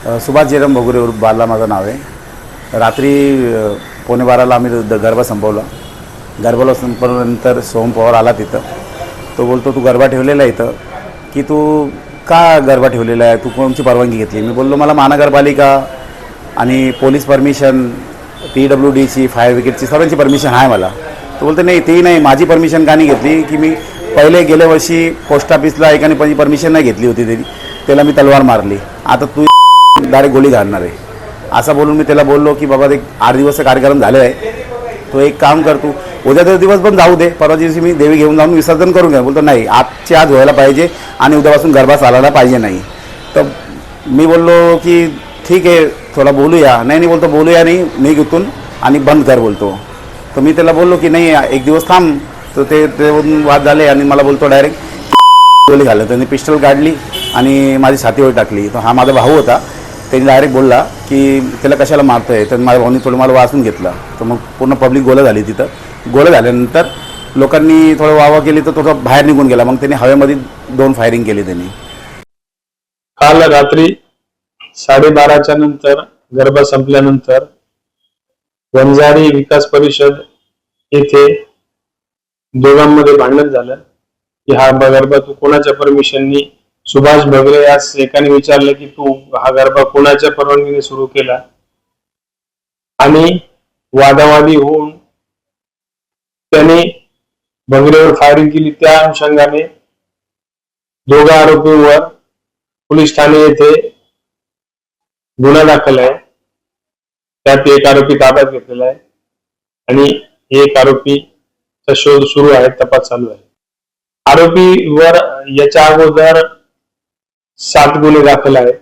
सुभाष जयराम भोगरे उर्फ बाला माझं नाव आहे। रात्री 11:15 आम्ही गरबा संपवला। गरबाला संपवल्यानंतर सोहम पवार आला तिथं। तो बोलतो तू गरबा ठेवलेला आहे इथं की तू का गरबा ठेवलेला आहे, तू कोणची परवानगी घेतली? मी बोललो मला महानगरपालिका आणि पोलीस परमिशन, PWDची, फायर ब्रिगेडची सर्वांची परमिशन आहे मला। तो बोलतो नाही ती नाही, माझी परमिशन का नाही घेतली की मी पहिले गेल्या वर्षी पोस्ट ऑफिसला एकाने परमिशन नाही घेतली होती, त्याला मी तलवार मारली, आता तू डायरेक्ट गोळी घालणार आहे असं बोलून मी त्याला बोललो की बाबा एक 8 दिवसचा कार्यक्रम झाले आहे, तो एक काम कर, तू उद्याचा दिवस पण जाऊ दे, परवा दिवशी मी देवी घेऊन जाऊन विसर्जन करून घ्या। बोलतो नाही आजची आज व्हायला पाहिजे आणि उद्यापासून गरबा चालायला पाहिजे नाही। तर मी बोललो की ठीक आहे थोडा बोलूया, नाही बोलतो बोलूया नाही मी इथून आणि बंद कर बोलतो। तर मी त्याला बोललो की नाही एक दिवस थांब, तर ते वाद झाले आणि मला बोलतो डायरेक्ट गोळी घाललं, त्यांनी पिस्टल काढली आणि माझी छातीवर टाकली। तर हा माझा भाऊ होता, त्यांनी डायरेक्ट बोलला की त्याला कशाला मारतोय, तर माझ्या भाऊनी थोडं मला वाचून घेतलं। तर मग पूर्ण पब्लिक गोळा झाली तिथं। गोळा झाल्यानंतर लोकांनी थोडं वावा केली तर तो बाहेर निघून गेला। मग त्यांनी हवेमध्ये 2 फायरिंग केली त्यांनी। काल रात्री 12:30च्या नंतर गरबा संपल्यानंतर वंजारी विकास परिषद येथे दोघांमध्ये भांडण झालं की हा गरबा तू कोणाच्या परमिशननी, सुभाष भगरे या एकाने विचारलं की तू हा गरबा कोणाच्या परवानगीने सुरू केला, आणि वादावादी होऊन त्याने भगरेवर फायरिंग केली। त्या अनुषंगाने दोघा आरोपींवर पोलीस ठाणे येथे गुन्हा दाखल आहे। त्यात एक आरोपी ताब्यात घेतलेला आहे आणि एक आरोपीचा शोध सुरू आहे, तपास चालू आहे। आरोपीवर याच्या अगोदर 7 गुन्हे दाखल आहेत।